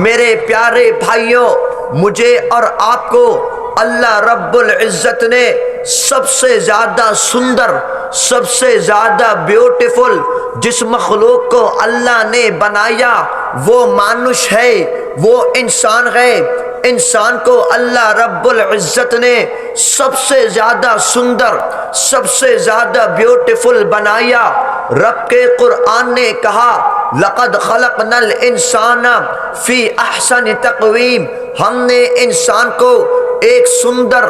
میرے پیارے بھائیوں، مجھے اور آپ کو اللہ رب العزت نے سب سے زیادہ سندر، سب سے زیادہ بیوٹیفل جس مخلوق کو اللہ نے بنایا وہ مانوش ہے، وہ انسان ہے۔ انسان کو اللہ رب العزت نے سب سے زیادہ سندر، سب سے زیادہ بیوٹیفل بنایا۔ رب کے قرآن نے کہا لَقَدْ خَلَقْنَا الْإِنسَانَ فِي أَحْسَنِ تَقْوِيمٍ، ہم نے انسان کو ایک سندر،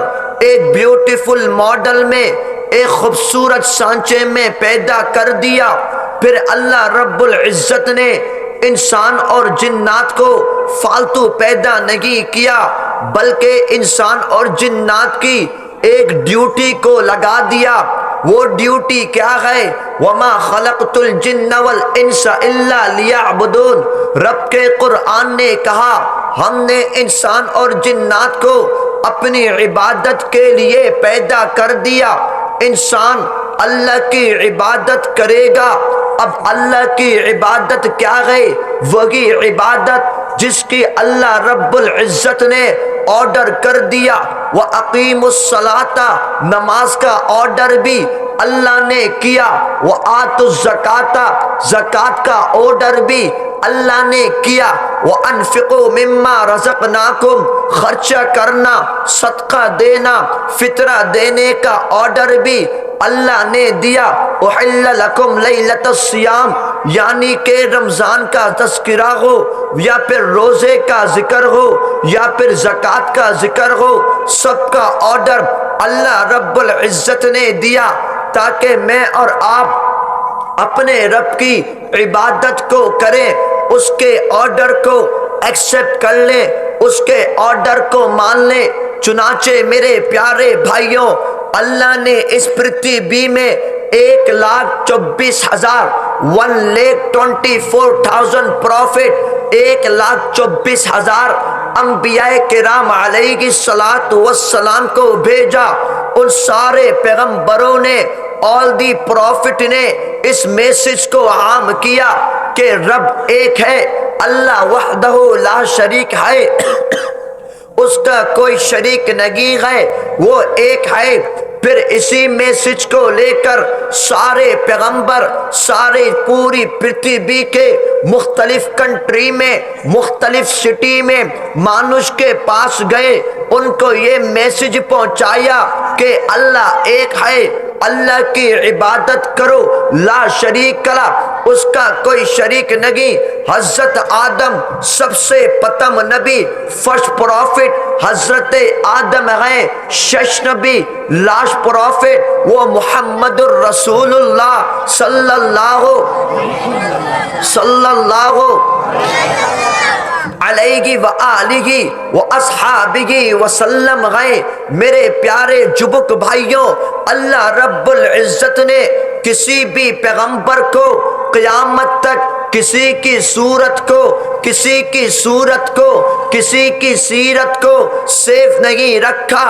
ایک بیوٹیفل ماڈل میں، ایک خوبصورت سانچے میں پیدا کر دیا۔ پھر اللہ رب العزت نے انسان اور جنات کو فالتو پیدا نہیں کیا، بلکہ انسان اور جنات کی ایک ڈیوٹی کو لگا دیا۔ وہ ڈیوٹی کیا ہے؟ وَمَا خَلَقْتُ الْجِنَّ وَالْإِنسَ إِلَّا لِيَعْبُدُونَ۔ رب کے قرآن نے کہا ہم نے انسان اور جنات کو اپنی عبادت کے لیے پیدا کر دیا۔ انسان اللہ کی عبادت کرے گا۔ اب اللہ کی عبادت کیا ہے؟ وہی عبادت جس کی اللہ رب العزت نے آرڈر کر دیا۔ وَأَقِيمُوا الصَّلَاةَ، نماز کا آرڈر بھی اللہ نے کیا۔ وَآتُوا الزَّكَاةَ، زکوٰۃ کا آرڈر بھی اللہ نے کیا۔ وَأَنفِقُوا مِمَّا رَزَقْنَاكُمْ، خرچہ کرنا، صدقہ دینا، فطرہ دینے کا آرڈر بھی اللہ نے دیا۔ احل لکم لیلۃ الصیام، یعنی کہ رمضان کا تذکرہ ہو یا پھر روزے کا ذکر ہو یا پھر زکوٰۃ کا ذکر ہو، سب کا آرڈر اللہ رب العزت نے دیا تاکہ میں اور آپ اپنے رب کی عبادت کو کریں، اس کے آرڈر کو ایکسیپٹ کر لیں، اس کے آرڈر کو مان لیں۔ چنانچہ میرے پیارے بھائیوں، اللہ نے اس پرتھوی میں 1,24,000 1,24,000 پروفٹ، 1,24,000 انبیاء کرام علیہ الصلاۃ والسلام کو بھیجا۔ ان سارے پیغمبروں نے، آل دی پروفٹ نے اس میسج کو عام کیا کہ رب ایک ہے، اللہ وحدہ لا شریک ہے، اس کا کوئی شریک نہیں ہے، وہ ایک ہے۔ پھر اسی میسج کو لے کر سارے پیغمبر، سارے پوری پرتھوی کے مختلف کنٹری میں، مختلف سٹی میں مانوش کے پاس گئے، ان کو یہ میسج پہنچایا کہ اللہ ایک ہے، اللہ کی عبادت کرو، لا شریک لہ، اس کا کوئی شریک نہیں۔ حضرت آدم سب سے پرتم نبی، فرسٹ پروفٹ حضرت آدم ہے، شش نبی، لاسٹ پروفٹ وہ محمد الرسول اللہ صلی اللہ علیہ وآلہ واصحابہ وسلم ہے۔ میرے پیارے جبک بھائیوں، اللہ رب العزت نے کسی بھی پیغمبر کو قیامت تک کسی کی صورت کو، کسی کی صورت کو، کسی کی سیرت کو سیف نہیں رکھا،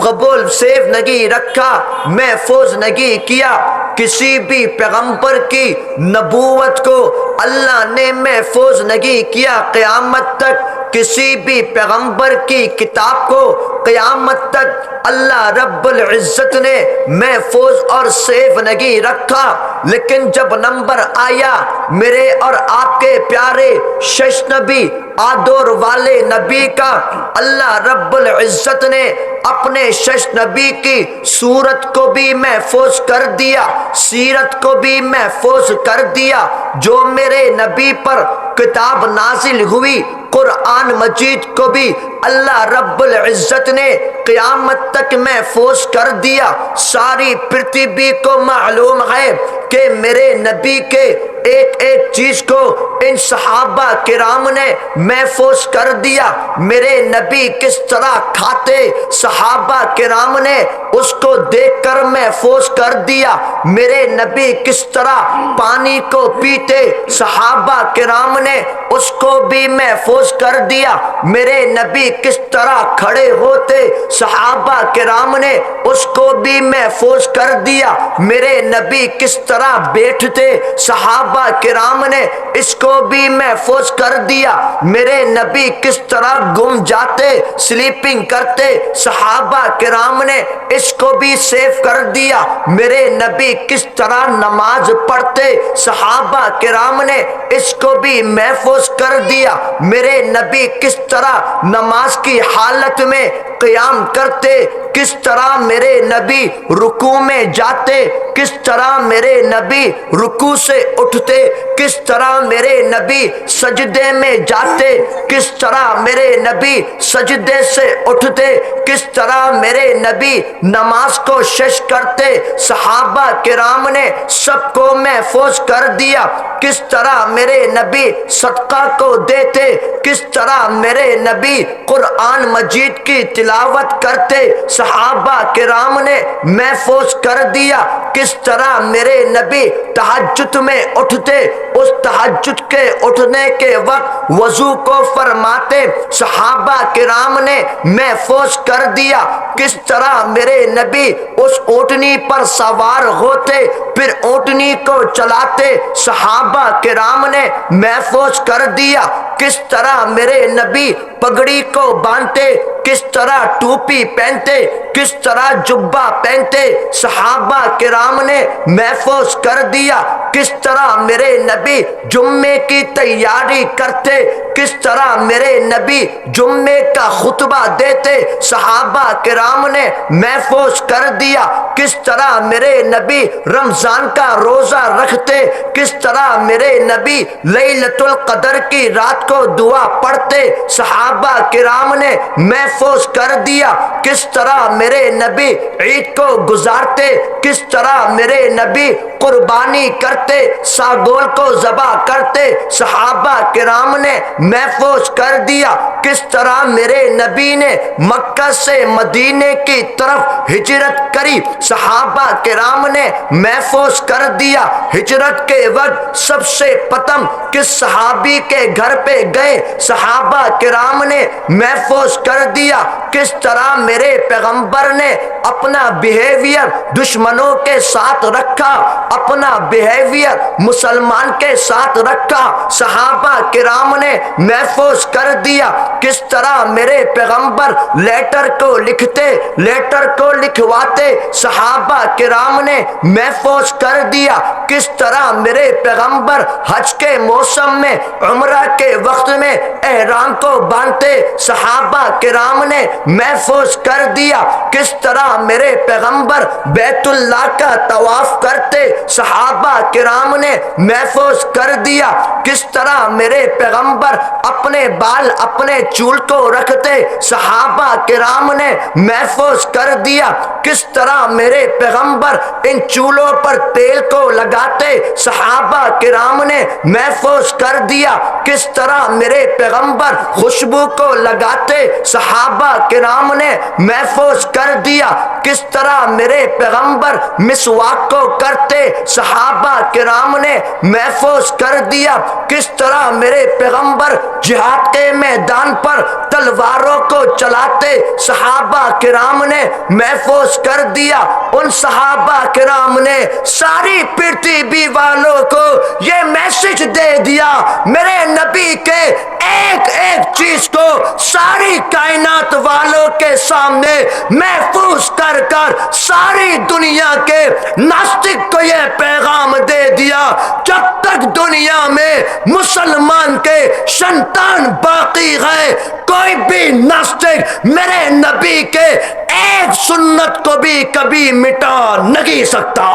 قبول سیف نہیں رکھا، محفوظ نہیں کیا۔ کسی بھی پیغمبر کی نبوت کو اللہ نے محفوظ نہیں کیا۔ قیامت تک کسی بھی پیغمبر کی کتاب کو قیامت تک اللہ رب العزت نے محفوظ اور سیف نہیں رکھا۔ لیکن جب نمبر آیا میرے اور آپ کے پیارے شش نبی، آدور والے نبی کا، اللہ رب العزت نے اپنے شش نبی کی صورت کو بھی محفوظ کر دیا، سیرت کو بھی محفوظ کر دیا۔ جو میرے نبی پر کتاب نازل ہوئی قرآن مجید کو بھی اللہ رب العزت نے قیامت تک محفوظ کر دیا۔ ساری پرتھوی کو معلوم ہے کہ میرے نبی کے ایک ایک چیز کو ان صحابہ کرام نے محفوظ کر دیا۔ میرے نبی کس طرح کھاتے صحابہ کرام نے اس کو دیکھ کر محفوظ کر دیا۔ میرے نبی کس طرح پانی کو پیتے صحابہ کرام نے اس کو بھی محفوظ کر دیا۔ میرے نبی کس طرح کھڑے ہوتے صحابہ کرام نے اس کو بھی محفوظ کر دیا۔ میرے نبی کس طرح بیٹھتے صحابہ صحابہ کرام نے اس کو بھی محفوظ کر دیا۔ میرے نبی کس طرح گم جاتے، سلیپنگ کرتے، صحابہ کرام نے اس کو بھی سیف کر دیا۔ میرے نبی کس طرح نماز پڑھتے، صحابہ کرام نے اس کو بھی محفوظ کر دیا۔ میرے نبی کس طرح نماز کی حالت میں قیام کرتے، کس طرح میرے نبی رکوع میں جاتے، کس طرح میرے نبی رکوع سے اٹھتے، کس طرح میرے نبی سجدے میں جاتے، کس طرح میرے نبی سجدے سے اٹھتے، کس طرح میرے نبی نماز کو شش کرتے، صحابہ کرام نے سب کو محفوظ کر دیا۔ کس طرح میرے نبی صدقہ کو دیتے، کس طرح میرے نبی قرآن مجید کی تلاوت کرتے، صحابہ کرام نے محفوظ کر دیا۔ کس طرح میرے نبی تہجد میں اٹھتے، اس تہجد کے اٹھنے کے وقت وضو کو فرماتے، صحابہ کرام نے محفوظ کر دیا۔ کس طرح میرے نبی اس اونٹنی پر سوار ہوتے، پھر اونٹنی کو چلاتے، صحابہ کرام نے محفوظ کر دیا۔ کس طرح میرے نبی پگڑی کو باندھتے، کس طرح ٹوپی پہنتے، کس طرح جبہ پہنتے، صحابہ کرام نے محفوظ کر دیا۔ کس طرح میرے نبی جمعے کی تیاری کرتے، کس طرح میرے نبی جمعے کا خطبہ دیتے، صحابہ کرام نے محفوظ کر دیا۔ کس طرح میرے نبی رمضان کا روزہ رکھتے، کس طرح میرے نبی لیلۃ القدر کی رات کو دعا پڑھتے، صحابہ کرام نے محفوظ کر دیا۔ کس طرح میرے نبی عید کو گزارتے، کس طرح میرے نبی قربانی کرتے، ساگول کو ذبح کرتے، صحابہ کرام نے محفوظ کر دیا۔ کس طرح میرے نبی نے مکہ سے مدینے کی طرف ہجرت کری، صحابہ کرام نے محفوظ کر دیا۔ ہجرت کے وقت سب سے پتم کس صحابی کے گھر پہ گئے، صحابہ کرام نے محفوظ کر دیا۔ کس طرح میرے پیغمبر نے اپنا بیہیویئر دشمنوں کے ساتھ رکھا، اپنا بیہیویئر مسلمان کے ساتھ رکھا، صحابہ کرام نے محفوظ کر دیا۔ کس طرح میرے پیغمبر لیٹر کو لکھتے، لیٹر کو لکھواتے، صحابہ کرام نے محفوظ کر دیا۔ کس طرح میرے پیغمبر حج کے موسم میں عمرہ کے وقت میں احرام کو باندھتے، صحابہ کرام نے محفوظ کر دیا۔ کس طرح میرے پیغمبر بیت اللہ کا طواف کرتے، صحابہ کرام نے محفوظ کر دیا۔ کس طرح میرے پیغمبر اپنے بال اپنے چول کو رکھتے، صحابہ کرام نے محفوظ کر دیا۔ کس طرح میرے پیغمبر ان چولوں پر تیل کو لگاتے، صحابہ کرام نے محفوظ کر دیا۔ کس طرح میرے پیغمبر خوشبو کو لگاتے، صحابہ کرام نے محفوظ کر دیا۔ کس طرح میرے پیغمبر مسواک کو کرتے، صحابہ کرام نے محفوظ کر دیا۔ کس طرح میرے پیغمبر جہاد کے میدان پر تلواروں کو چلاتے، صحابہ کرام نے محفوظ کر دیا۔ ان صحابہ کرام نے ساری پرتھوی والوں کو یہ میسج دے دیا، میرے نبی کے ایک ایک چیز کو ساری کائنات والوں کے سامنے محفوظ کر کر ساری دنیا کے ناستک کو یہ پیغام دے دیا، جب تک دنیا میں مسلمان کے سنتان باقی ہے، کوئی بھی ناستک میرے نبی کے ایک سنت کو بھی کبھی مٹا نہیں سکتا۔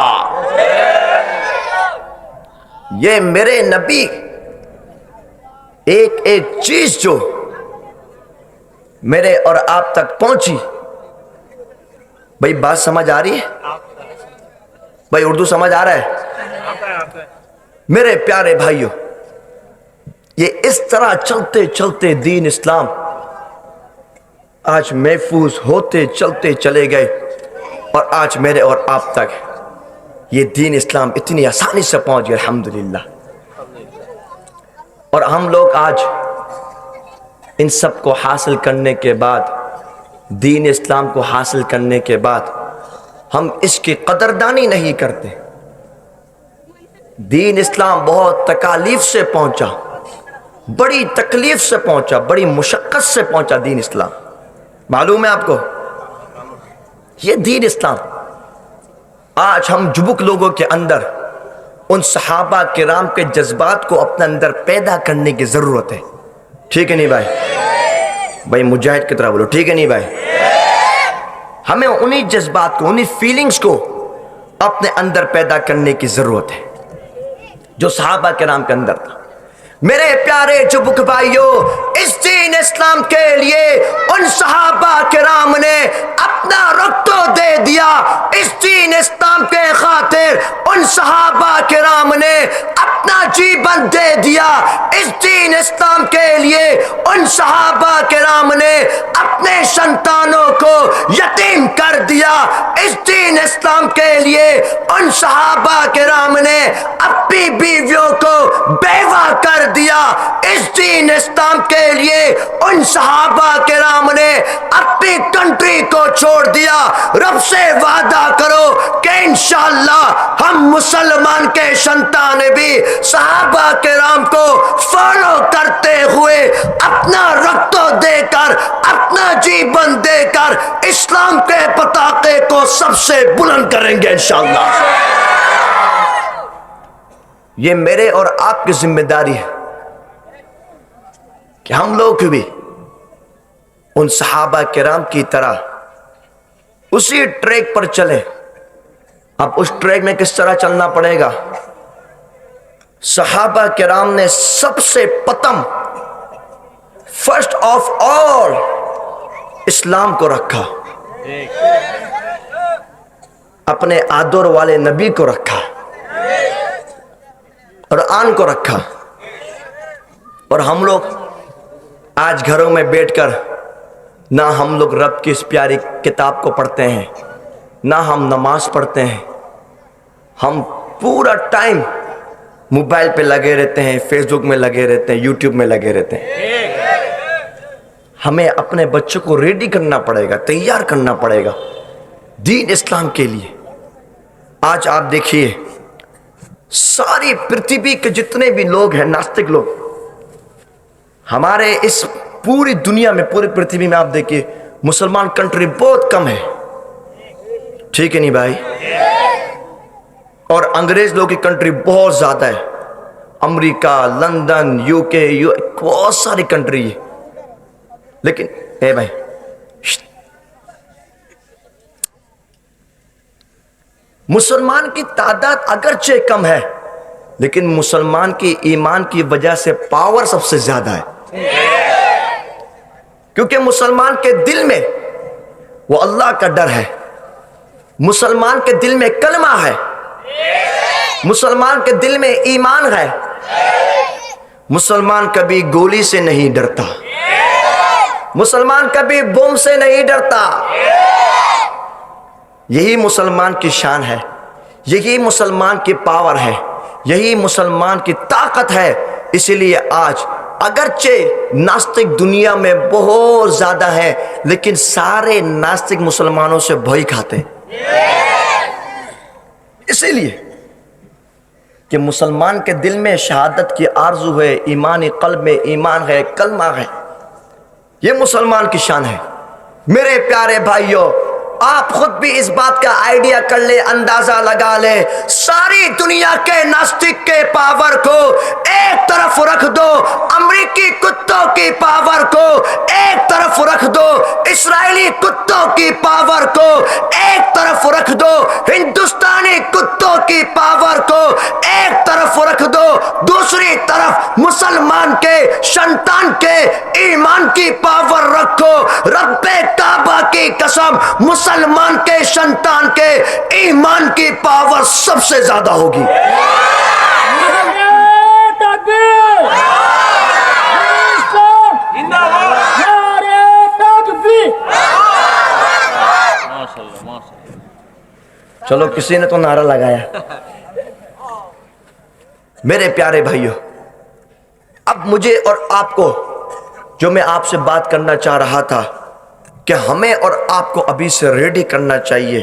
یہ میرے نبی ایک ایک چیز جو میرے اور آپ تک پہنچی، بھائی بات سمجھ آ رہی ہے؟ بھائی اردو سمجھ آ رہا ہے؟ میرے پیارے بھائیوں، یہ اس طرح چلتے چلتے دین اسلام آج محفوظ ہوتے چلتے چلے گئے، اور آج میرے اور آپ تک یہ دین اسلام اتنی آسانی سے پہنچ گیا، الحمدللہ۔ اور ہم لوگ آج ان سب کو حاصل کرنے کے بعد، دین اسلام کو حاصل کرنے کے بعد، ہم اس کی قدردانی نہیں کرتے۔ دین اسلام بہت تکالیف سے پہنچا، بڑی تکلیف سے پہنچا، بڑی مشقت سے پہنچا دین اسلام. معلوم ہے آپ کو؟ یہ دین اسلام آج ہم جبک لوگوں کے اندر ان صحابہ کرام کے جذبات کو اپنے اندر پیدا کرنے کی ضرورت ہے. ٹھیک ہے نہیں بھائی مجاہد کی طرح بولو، ٹھیک ہے نہیں بھائی؟ ہمیں انہی جذبات کو، انہی فیلنگز کو اپنے اندر پیدا کرنے کی ضرورت ہے جو صحابہ کرام کے اندر تھا. میرے پیارے جبک بھائیوں، اس دین اسلام کے لیے ان صحابہ کرام نے اپنا رخ تو دے دیا. اس دین اسلام کے خاطر ان صحابہ کرام نے اپنا جیون دے دیا. اس دین اسلام کے لیے ان صحابہ کرام نے اپنے سنتانوں کو یتیم کر دیا. اس دین اسلام کے لیے ان صحابہ کرام نے اپنی بیویوں کو بیوہ کر دیا. اس دین اسلام کے لیے ان صحابہ کرام نے اپنی کنٹری کو چھوڑ دیا. رب سے وعدہ کرو کہ انشاءاللہ ہم مسلمان کے سنتان بھی صحابہ کرام کو فالو کرتے ہوئے اپنا رخ تو دے کر، اپنا جیون دے کر اسلام کے پتاقے کو سب سے بلند کریں گے انشاءاللہ. یہ میرے اور آپ کی ذمہ داری ہے کہ ہم لوگ بھی ان صحابہ کرام کی طرح اسی ٹریک پر چلیں. اب اس ٹریک میں کس طرح چلنا پڑے گا؟ صحابہ کرام نے سب سے پتم، فرسٹ آف آل اسلام کو رکھا، اپنے آدر والے نبی کو رکھا، قرآن کو رکھا. اور ہم لوگ آج گھروں میں بیٹھ کر نہ ہم لوگ رب کی اس پیاری کتاب کو پڑھتے ہیں، نہ ہم نماز پڑھتے ہیں. ہم پورا ٹائم موبائل پہ لگے رہتے ہیں، فیس بک میں لگے رہتے ہیں، یوٹیوب میں لگے رہتے ہیں. ہمیں اپنے بچوں کو ریڈی کرنا پڑے گا، تیار کرنا پڑے گا دین اسلام کے لیے. آج آپ دیکھیے ساری پرتھوی کے جتنے بھی لوگ ہیں، ناستک لوگ، ہمارے اس پوری دنیا میں، پوری پرتھوی میں آپ دیکھیے مسلمان کنٹری بہت کم ہے. ٹھیک ہے نہیں بھائی؟ اور انگریز لوگ کی کنٹری بہت زیادہ ہے، امریکہ، لندن، یو کے، بہت ساری کنٹری ہے. لیکن اے بھائی مسلمان کی تعداد اگرچہ کم ہے، لیکن مسلمان کی ایمان کی وجہ سے پاور سب سے زیادہ ہے. کیونکہ مسلمان کے دل میں وہ اللہ کا ڈر ہے، مسلمان کے دل میں کلمہ ہے، مسلمان کے دل میں ایمان ہے. مسلمان کبھی گولی سے نہیں ڈرتا، مسلمان کبھی بم سے نہیں ڈرتا. یہی مسلمان کی شان ہے، یہی مسلمان کی پاور ہے، یہی مسلمان کی طاقت ہے. اسی لیے آج اگرچہ ناستک دنیا میں بہت زیادہ ہے، لیکن سارے ناستک مسلمانوں سے بھوئی کھاتے ہیں. اسی لیے کہ مسلمان کے دل میں شہادت کی آرزو ہے، ایمانی قلب میں ایمان ہے، کلمہ ہے. یہ مسلمان کی شان ہے. میرے پیارے بھائیوں، آپ خود بھی اس بات کا آئیڈیا کر لے، اندازہ لگا لے. ساری دنیا کے ناستک کے پاور کو ایک طرف رکھ دو، امریکی کتوں کی پاور کو ایک طرف رکھ دو، اسرائیلی کتوں کی پاور کو ایک طرف رکھ دو، ہندوستانی کتوں کی پاور کو ایک طرف رکھ دو، دوسری طرف مسلمان کے سنتان کے ایمان کی پاور رکھو. رب کعبہ کی قسم، مسلمان کے سنتان کے ایمان کی پاور سب سے زیادہ ہوگی. چلو کسی نے تو نعرہ لگایا. میرے پیارے بھائیوں، اب مجھے اور آپ کو جو میں آپ سے بات کرنا چاہ رہا تھا کہ ہمیں اور آپ کو ابھی سے ریڈی کرنا چاہیے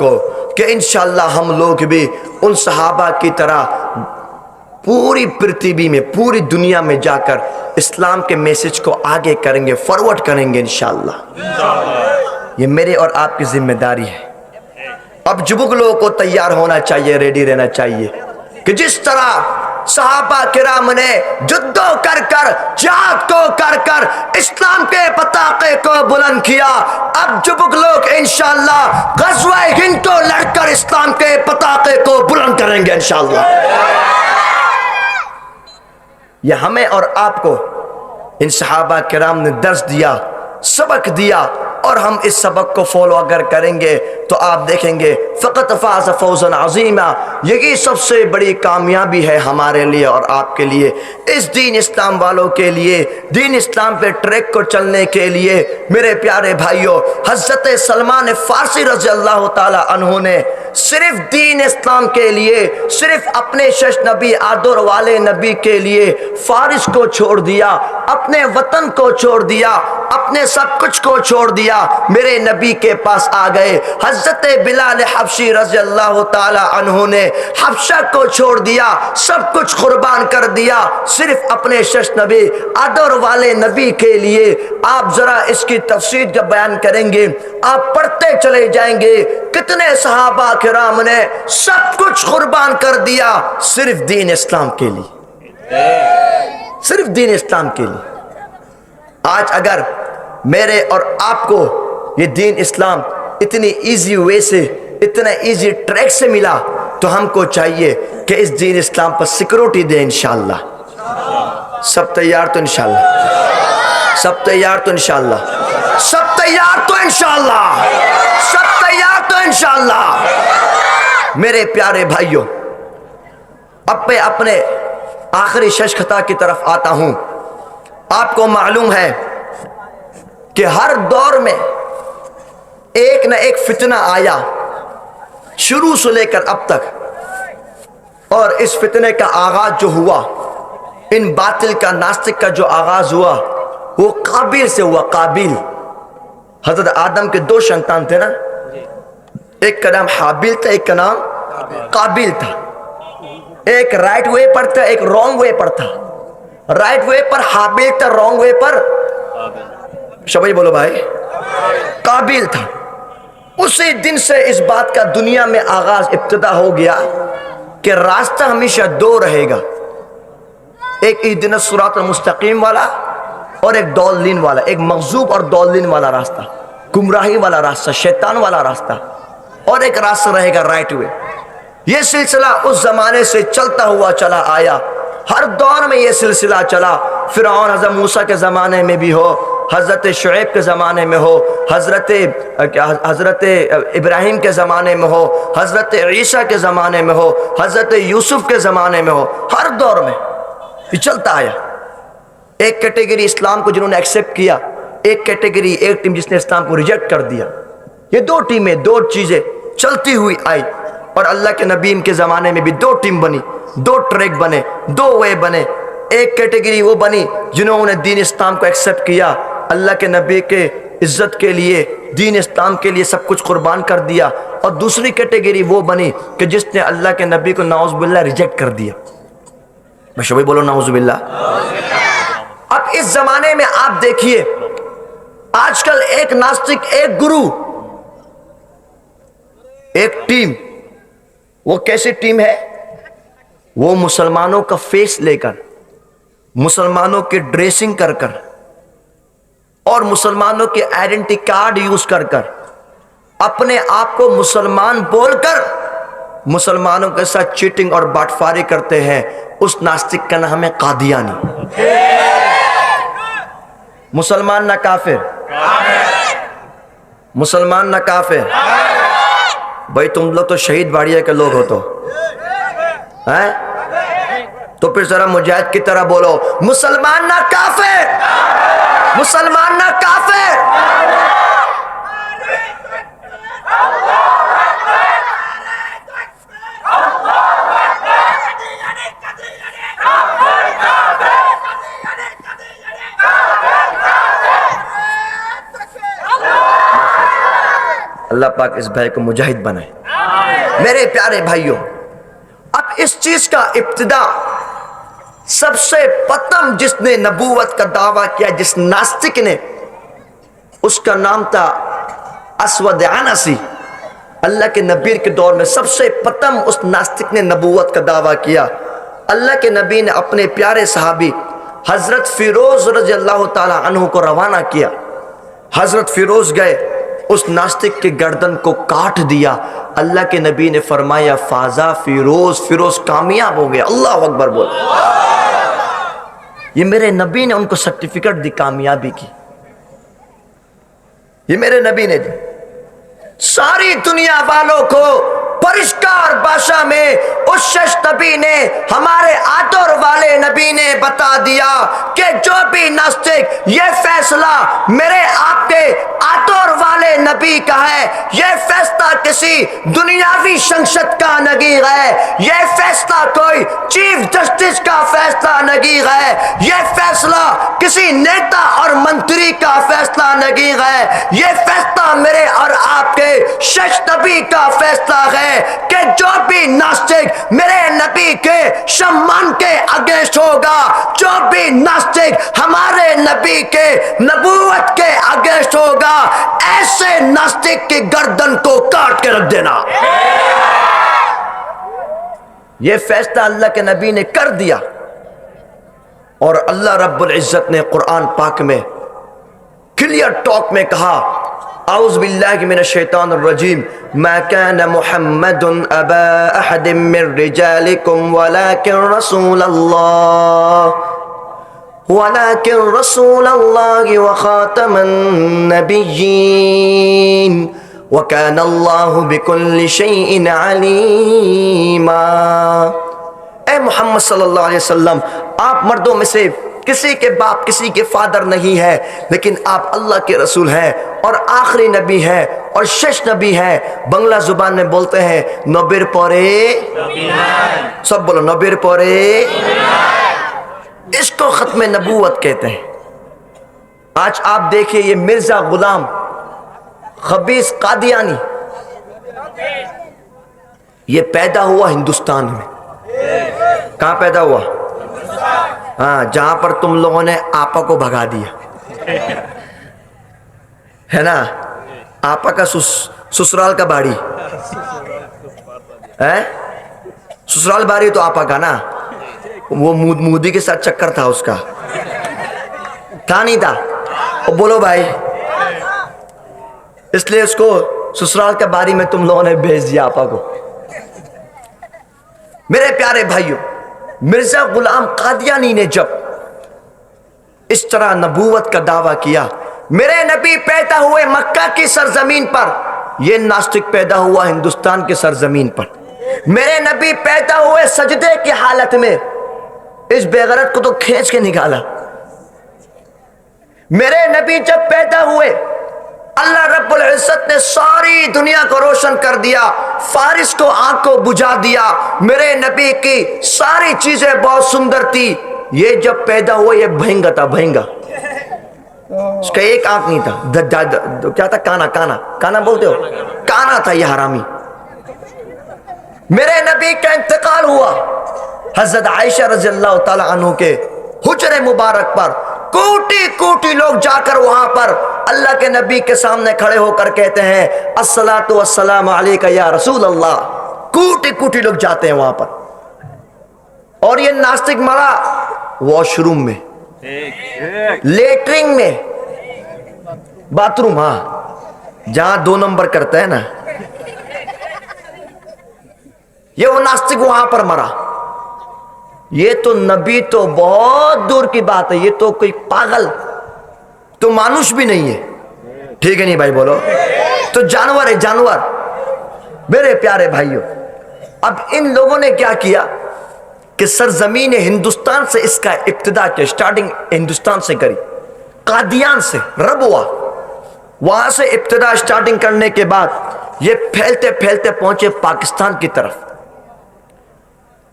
کو کہ انشاءاللہ ہم لوگ بھی ان صحابہ کی طرح پوری پرتھوی میں پوری دنیا میں جا کر اسلام کے میسج کو آگے کریں گے، فارورڈ کریں گے انشاءاللہ۔ یہ میرے اور آپ کی ذمہ داری ہے۔ اب جبک لوگوں کو تیار ہونا چاہیے، ریڈی رہنا چاہیے کہ جس طرح صحابہ کرام نے جدو کر کر جہاد کو کر کر اسلام کے پتاقے کو بلند کیا، اب جبک لوگ انشاءاللہ غزوہ ہند کو لڑ کر اسلام کے پتاقے کو بلند کریں گے انشاءاللہ۔ یہ ہمیں اور آپ کو ان صحابہ کرام نے درس دیا، سبق دیا، اور ہم اس سبق کو فالو اگر کریں گے تو آپ دیکھیں گے فقط فاز فوزا عظیما، یہی سب سے بڑی کامیابی ہے ہمارے لیے اور آپ کے لیے، اس دین اسلام والوں کے لیے، دین اسلام پہ ٹریک کو چلنے کے لیے۔ میرے پیارے بھائیوں، حضرت سلمان فارسی رضی اللہ تعالی عنہ نے صرف دین اسلام کے لیے، صرف اپنے شش نبی آدر والے نبی کے لیے فارس کو چھوڑ دیا، اپنے وطن کو چھوڑ دیا، اپنے سب کچھ کو چھوڑ دیا، میرے نبی کے پاس آ گئے۔ حضرت بلال حبشی رضی اللہ تعالی عنہ نے حبشہ کو چھوڑ دیا، سب کچھ قربان کر دیا، صرف اپنے شش نبی آدر والے نبی کے لیے۔ آپ ذرا اس کی تفسیر جب بیان کریں گے، آپ پڑھتے چلے جائیں گے کتنے صحابہ کرام نے سب کچھ قربان کر دیا صرف دین اسلام کے لیے، صرف دین اسلام کے لیے۔ آج اگر میرے اور آپ کو یہ دین اسلام اتنی ایزی وے سے، اتنا ایزی ٹریک سے ملا، تو ہم کو چاہیے کہ اس دین اسلام پر سیکورٹی دیں انشاءاللہ۔ سب تیار تو انشاءاللہ، سب تیار تو انشاءاللہ، سب تیار تو انشاءاللہ، سب تیار تو انشاءاللہ۔ میرے پیارے بھائیوں، اب میں اپنے آخری شش خطا کی طرف آتا ہوں۔ آپ کو معلوم ہے کہ ہر دور میں ایک نہ ایک فتنہ آیا، شروع سے لے کر اب تک، اور اس فتنے کا آغاز جو ہوا، ان باطل کا، ناستک کا جو آغاز ہوا، وہ قابیل سے ہوا۔ قابیل، حضرت آدم کے دو سنتان تھے نا، ایک کا نام حابیل تھا، ایک کا نام قابیل تھا۔ ایک رائٹ وے پر تھا، ایک رونگ وے پر تھا۔ رائٹ وے پر حابیل تھا، رونگ وے پر شبائی بولو بھائی، قابیل تھا۔ اسی دن سے اس بات کا دنیا میں آغاز، ابتدا ہو گیا کہ راستہ ہمیشہ دو رہے گا، ایک اہدنا الصراط المستقیم والا اور ایک ضالین والا، ایک مغضوب اور ضالین والا راستہ، گمراہی والا راستہ، شیطان والا راستہ، اور ایک راستہ رہے گا رائٹ وے۔ یہ سلسلہ اس زمانے سے چلتا ہوا چلا آیا، ہر دور میں یہ سلسلہ چلا۔ فرعون حضرت موسیٰ کے زمانے میں بھی ہو، حضرت شعیب کے زمانے میں ہو، حضرت ابراہیم کے زمانے میں ہو، حضرت عیسیٰ کے زمانے میں ہو، حضرت یوسف کے زمانے میں ہو، ہر دور میں یہ چلتا آیا۔ ایک کیٹیگری اسلام کو جنہوں نے ایکسیپٹ کیا، ایک کیٹیگری، ایک ٹیم جس نے اسلام کو ریجیکٹ کر دیا۔ یہ دو ٹیمیں، دو چیزیں چلتی ہوئی آئی، اور اللہ کے نبی کے زمانے میں بھی دو ٹیم بنی، دو ٹریک بنے، دو وے بنے۔ ایک کیٹیگری وہ بنی جنہوں نے دین اسلام کو ایکسیپٹ کیا، اللہ کے نبی کے عزت کے لیے، دین اسلام کے لیے سب کچھ قربان کر دیا، اور دوسری کیٹیگری وہ بنی کہ جس نے اللہ کے نبی کو نعوذ باللہ ریجیکٹ کر دیا۔ بھائی بولو نعوذ باللہ۔ اب اس زمانے میں آپ دیکھیے، آج کل ایک ناستک، ایک گرو، ایک ٹیم، وہ کیسی ٹیم ہے؟ وہ مسلمانوں کا فیس لے کر، مسلمانوں کی ڈریسنگ کر کر، اور مسلمانوں کے آئیڈینٹی کارڈ یوز کر کر، اپنے آپ کو مسلمان بول کر مسلمانوں کے ساتھ چیٹنگ اور باٹفاری کرتے ہیں۔ اس ناستک کا نام ہے قادیانی۔ مسلمان نہ کافر، مسلمان نہ کافر۔ بھائی تم لوگ تو شہید باڑیا کے لوگ ہو، تو پھر ذرا مجاہد کی طرح بولو، مسلمان نہ کافر، مسلمان نہ کافر۔ اللہ پاک اس بھائی کو مجاہد بنائے۔ میرے پیارے بھائیوں، اب اس چیز کا ابتدا سب سے پتم جس نے نبوت کا دعویٰ کیا، جس ناستک نے، اس کا نام تھا اسود عنسی۔ اللہ کے نبی کے دور میں سب سے پتم اس ناستک نے نبوت کا دعویٰ کیا۔ اللہ کے نبی نے اپنے پیارے صحابی حضرت فیروز رضی اللہ تعالی عنہ کو روانہ کیا۔ حضرت فیروز گئے، اس ناستک کے گردن کو کاٹ دیا۔ اللہ کے نبی نے فرمایا فازا فیروز، فیروز کامیاب ہو گیا۔ اللہ اکبر بول۔ یہ میرے نبی نے ان کو سرٹیفکیٹ دی کامیابی کی، یہ میرے نبی نے دی۔ ساری دنیا والوں کو پرشکار باشا میں اس شش نبی نے، ہمارے آتور والے نبی نے بتا دیا کہ جو بھی ناستک یہ فیصلہ میرے آپ کے آتور والے نبی کا ہے، یہ فیصلہ کسی دنیاوی شخصیت کا نہیں ہے، یہ فیصلہ کوئی چیف جسٹس کا فیصلہ نہیں ہے، یہ فیصلہ کسی نیتا اور منتری کا فیصلہ نہیں ہے، یہ فیصلہ میرے اور آپ کے شش نبی کا فیصلہ ہے کہ جو بھی ناستک میرے نبی کے شمان کے اگینسٹ ہوگا، جو بھی ناستک ہمارے نبی کے نبوت کے اگینسٹ ہوگا، ایسے ناستک کی گردن کو کاٹ کے رکھ دینا۔ یہ فیصلہ اللہ کے نبی نے کر دیا، اور اللہ رب العزت نے قرآن پاک میں کلیئر ٹاک میں کہا، اعوذ باللہ من الشیطان الرجیم، ما كان محمد ابا احد من رجالکم ولكن رسول اللہ وخاتم النبیین وكان اللہ بكل شیء علیما۔ اے محمد صلی اللہ علیہ وسلم، آپ مردوں میں سے کسی کے باپ کسی کے فادر نہیں ہے، لیکن آپ اللہ کے رسول ہیں اور آخری نبی ہیں اور شش نبی ہیں۔ بنگلہ زبان میں بولتے ہیں نبیر پورے، سب بولو نبیر پورے، اس کو ختم نبوت کہتے ہیں۔ آج آپ دیکھیں یہ مرزا غلام خبیث قادیانی، یہ پیدا ہوا ہندوستان میں۔ کہاں پیدا ہوا؟ ہاں، جہاں پر تم لوگوں نے آپا کو بھگا دیا ہے نا، آپا کا سسرال کا باڑی ہے، سسرال باڑی تو آپا کا نا، وہ مودی کے ساتھ چکر تھا اس کا، تھا نہیں تھا؟ بولو بھائی، اس لیے اس کو سسرال کا باڑی میں تم لوگوں نے بھیج دیا آپا کو۔ میرے پیارے بھائیوں، مرزا غلام قادیانی نے جب اس طرح نبوت کا دعویٰ کیا، میرے نبی پیدا ہوئے مکہ کی سرزمین پر، یہ ناستک پیدا ہوا ہندوستان کی سرزمین پر۔ میرے نبی پیدا ہوئے سجدے کی حالت میں، اس بے غیرت کو تو کھینچ کے نکالا۔ میرے نبی جب پیدا ہوئے، اللہ رب العزت نے ساری دنیا کو روشن کر دیا، فارس کو آنکھ کو بجھا دیا۔ میرے نبی کی ساری چیزیں بہت سندر تھی، یہ جب پیدا ہوا یہ بھینگا تھا، بھینگا، اس کا ایک آنکھ نہیں تھا، کیا تھا؟ کانا بولتے ہو، کانا تھا یہ حرامی۔ میرے نبی کا انتقال ہوا، حضرت عائشہ رضی اللہ تعالی عنہ کے حجرے مبارک پر کوٹی کوٹی لوگ جا کر وہاں پر اللہ کے نبی کے سامنے کھڑے ہو کر کہتے ہیں الصلاۃ والسلام علیک یا رسول اللہ۔ کوٹی کوٹی لوگ جاتے ہیں وہاں پر، اور یہ ناستک مرا واش روم میں، لیٹرنگ میں، باتھ روم، ہاں جہاں 2 نمبر کرتا ہے نا، یہ وہ ناستک وہاں پر مرا۔ یہ تو نبی تو بہت دور کی بات ہے، یہ تو کوئی پاگل تو مانوش بھی نہیں ہے، ٹھیک ہے نہیں بھائی بولو، تو جانور ہے، جانور۔ میرے پیارے بھائیوں، اب ان لوگوں نے کیا کیا کہ سرزمین ہندوستان سے اس کا ابتدا کیا، سٹارٹنگ ہندوستان سے کری، قادیان سے، ربوہ، وہاں سے ابتدا سٹارٹنگ کرنے کے بعد یہ پھیلتے پھیلتے پہنچے پاکستان کی طرف۔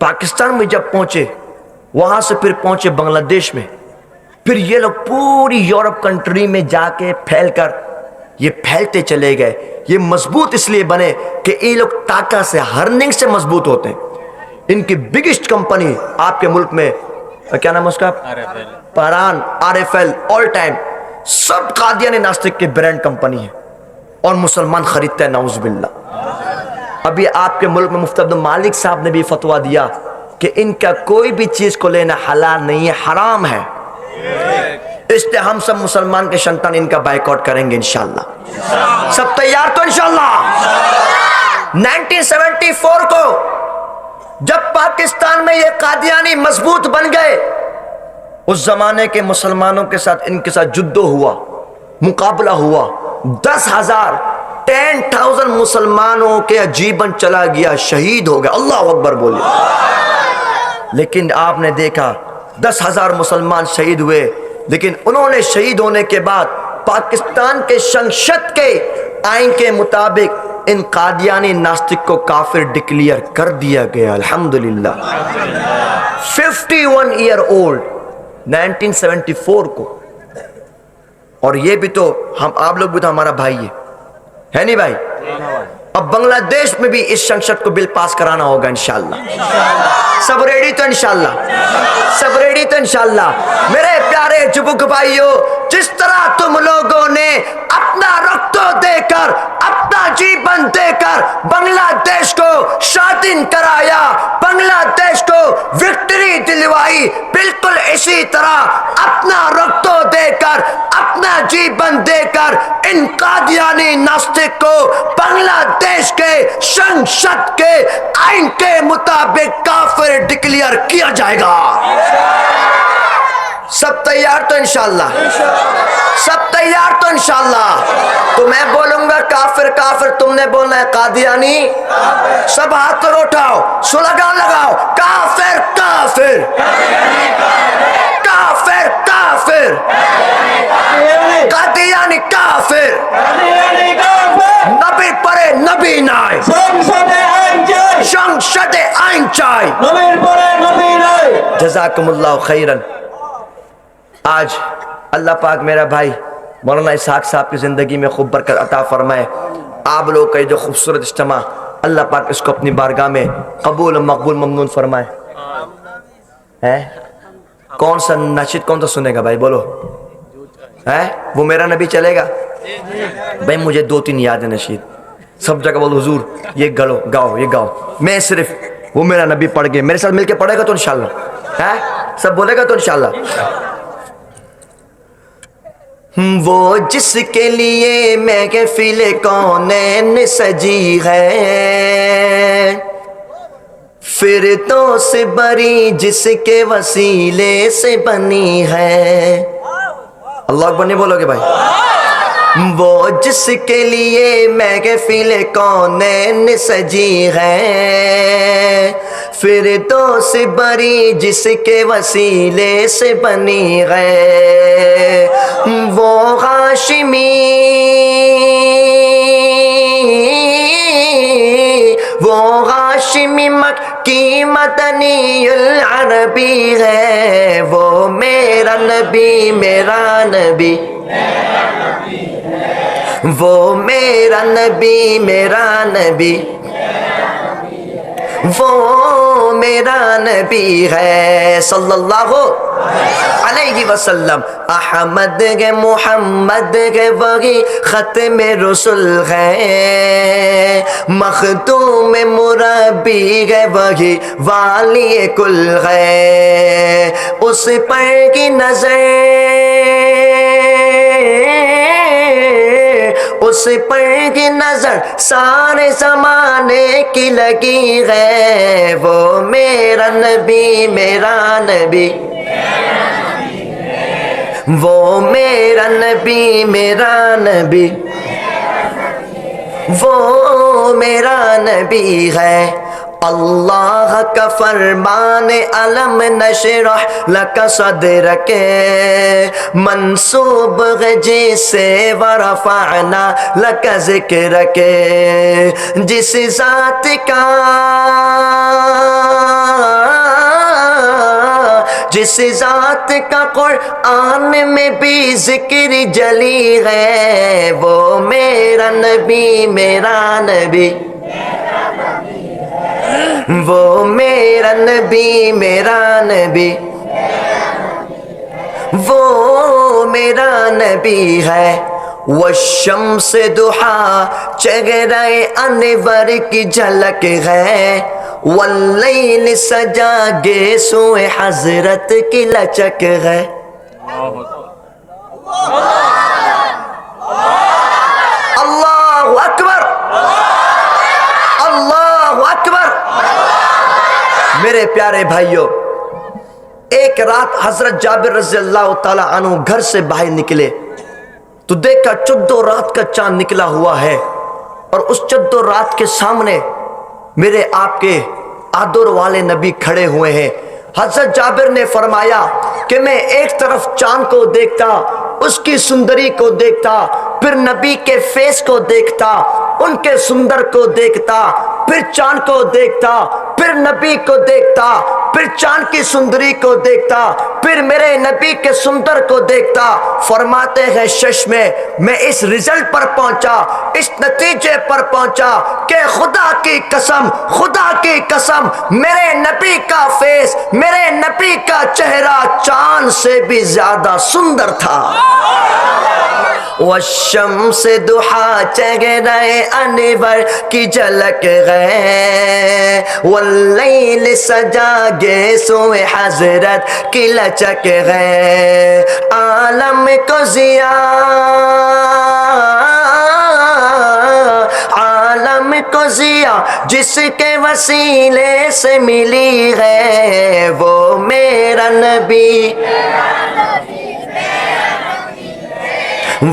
پاکستان میں جب پہنچے، وہاں سے پھر پہنچے بنگلہ دیش میں، پھر یہ لوگ پوری یورپ کنٹری میں جا کے پھیل کر یہ پھیلتے چلے گئے. یہ مضبوط اس لیے بنے کہ یہ لوگ ٹاکا سے ہرننگ سے مضبوط ہوتے ہیں. ان کی بگیسٹ کمپنی آپ کے ملک میں کیا نام ہے اس کا؟ پاران, RFL, آل ٹائم سب قادیانی ناستک کے برانڈ کمپنی ہے اور مسلمان خریدتے ہیں. نعوذ باللہ. ابھی آپ کے ملک میں مفتی عبد المالک صاحب نے بھی فتویٰ دیا کہ ان کا کوئی بھی چیز کو لینا حلال نہیں ہے, حرام ہے. اس لیے ہم سب مسلمان کے شنطان ان کا بائیکاٹ کریں گے انشاءاللہ. سب تیار تو انشاءاللہ. 1974 کو جب پاکستان میں یہ قادیانی مضبوط بن گئے, اس زمانے کے مسلمانوں کے ساتھ ان کے ساتھ جدو ہوا, مقابلہ ہوا. 10,000 مسلمانوں کے جیبن چلا گیا, شہید ہو گیا. اللہ اکبر بولے. لیکن آپ نے دیکھا 10,000 مسلمان شہید ہوئے, لیکن انہوں نے شہید ہونے کے بعد پاکستان کے شنشت کے آئین کے مطابق ان قادیانی ناستک کو کافر ڈکلیئر کر دیا گیا. الحمدللہ. 51 ایئر اولڈ 1974 کو. اور یہ بھی تو ہم آپ لوگ بھی تو ہمارا بھائی ہے نہیں بھائی؟ اب بنگلہ دیش میں بھی اس شنشت کو بل پاس کرانا ہوگا انشاءاللہ. سب ریڈی تو انشاءاللہ؟ سب ریڈی تو انشاءاللہ؟ میرے پیارے جبک بھائیو, جس طرح تم لوگوں نے اپنا رخت دے کر, اپنا جیبن دے کر بنگلہ دیش کو شادن کرایا, بنگلہ دیش کو وکٹری دلوائی, بالکل اسی طرح اپنا رخت دے کر, اپنا جیبن دے کر ان قادیانی ناستک کو بنگلہ دیش کے شنشت کے آئین کے مطابق کافر ڈکلیئر کیا جائے گا. سب تیار تو انشاءاللہ؟ سب تیار تو انشاءاللہ؟ تو میں بولوں گا کافر کافر, تم نے بولنا ہے قادیانی. سب ہاتھ پر اٹھاؤ, سلگان لگاؤ, کافر کافر, کافر کافر, قادیانی کافر, نبی پرے نبی نائے, شنشت آئین چائے. جزاکم اللہ خیرن. آج اللہ پاک میرا بھائی مولانا اسحاق صاحب کی زندگی میں خوب برکت عطا فرمائے. آپ لوگ کا یہ جو خوبصورت اجتماع, اللہ پاک اس کو اپنی بارگاہ میں قبول مقبول ممنون فرمائے. کون سا نشید کون سا سنے گا بھائی بولو؟ وہ میرا نبی چلے گا بھائی؟ مجھے 2-3 یاد ہے نشید, سب جگہ بولو حضور یہ گلو گاؤ, یہ گاؤ. میں صرف وہ میرا نبی پڑھ کے میرے ساتھ مل کے پڑھے گا تو انشاءاللہ, سب بولے گا تو انشاءاللہ. وہ جس کے لیے محفل کونین سجی ہے, فردوس بری جس کے وسیلے سے بنی ہے. اللہ اکبر نہیں بولو گے بھائی؟ وہ جس کے لیے محفل کونین سجی ہے, فردوس بری جس کے وسیلے سے بنی ہے. وہ ہاشمی, وہ ہاشمی مکی مدنی العربی ہے. وہ میرا نبی میرا نبی, وہ میرا نبی میرا نبی, وہ میرا نبی ہے صلی اللہ علیہ وسلم. احمد کے محمد کے وہی ختم رسول ہے, مخدوم مربی کے وہی والی کل ہے. اس پر کی نظر, اس پر کی نظر سارے زمانے کی لگی ہے. وہ میرا نبی میرا نبی, وہ میرا نبی میرا نبی, وہ میرا نبی ہے. اللہ کا فرمان علم نشرح لک صدرک, منصوب ہے جسے ورفعنا لک ذکرک. جس ذات کا جس ذات کا قرآن میں بھی ذکر جلی ہے، وہ میرا نبی میرا نبی، وہ میرا نبی میرا نبی، وہ میرا نبی ہے۔ والشمس ضحا چہرہ انور کی جھلک ہے، واللیل سجا گیسو حضرت کی لچک ہے۔ اللہ اکبر، اللہ اکبر۔ میرے پیارے بھائیوں، ایک رات حضرت جابر رضی اللہ تعالی عنہ گھر سے باہر نکلے تو دیکھا 14 رات کا چاند نکلا ہوا ہے، اور اس 14 رات کے سامنے میرے آپ کے آدر والے نبی کھڑے ہوئے ہیں۔ حضرت جابر نے فرمایا کہ میں ایک طرف چاند کو دیکھتا، اس کی سندری کو دیکھتا، پھر نبی کے فیس کو دیکھتا، ان کے سندر کو دیکھتا، پھر چاند کو دیکھتا، پھر نبی کو دیکھتا، پھر چاند کی سندری کو دیکھتا، پھر میرے نبی کے سندر کو دیکھتا۔ فرماتے ہیں شش میں اس رزلٹ پر پہنچا، اس نتیجے پر پہنچا کہ خدا کی قسم، خدا کی قسم، میرے نبی کا فیس، میرے نبی کا چہرہ چاند سے بھی زیادہ سندر تھا۔ والشمس ضحا چہرہ انور کی جھلک ہے، واللیل سجا گیسو حضرت کی لچک ہے۔ عالم کو ضیا جس کے وسیلے سے ملی ہے، وہ میرا نبی،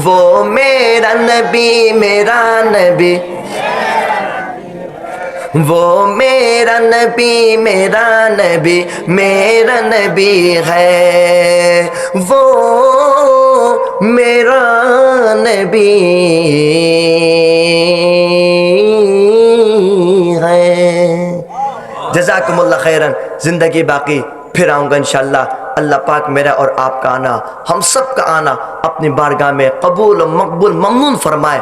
وہ میرا نبی میرا نبی، وہ میرا نبی میرا نبی، میرا نبی ہے، وہ میرا نبی ہے۔ جزاکم اللہ خیرن۔ زندگی باقی، پھر آؤں گا انشاءاللہ۔ اللہ پاک میرا اور آپ کا آنا، ہم سب کا آنا اپنی بارگاہ میں قبول و مقبول ممنون فرمائے۔